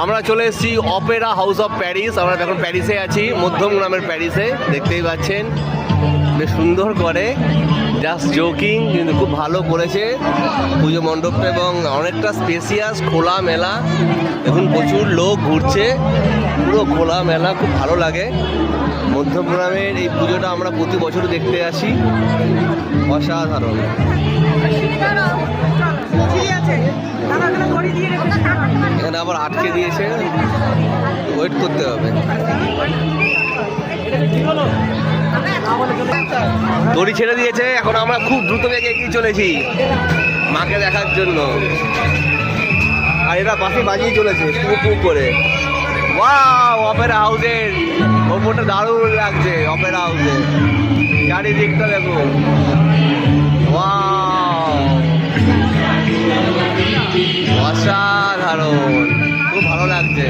আমরা চলে এসেছি অপেরা হাউস অফ প্যারিস। আমরা এখন প্যারিসে আছি, মধ্যম গ্রামের প্যারিসে। দেখতেই পাচ্ছেন বেশ সুন্দর করে, জাস্ট জোকিং, কিন্তু খুব ভালো করেছে পুজো মণ্ডপটা এবং অনেকটা স্পেসিয়াস, খোলা মেলা। এখন প্রচুর লোক ঘুরছে, পুরো খোলা মেলা, খুব ভালো লাগে। মধ্যম গ্রামের এই পুজোটা আমরা প্রতি বছর দেখতে আসি, অসাধারণ। এখানে আবার আটকে দিয়েছে, ওয়েট করতে হবে। দড়ি ছেড়ে দিয়েছে, এখন আমরা খুব দ্রুত বেগে এগিয়ে চলেছি মাকে দেখার জন্য। আর এরা বাসে বাজিয়ে চলেছে টুকু করে। ওয়াও, অপেরা হাউসের ওপরটা দারুণ লাগছে। অপেরা হাউসে চারিদিকটা দেখুন, ওয়াও, অসাধারণ, খুব ভালো লাগছে।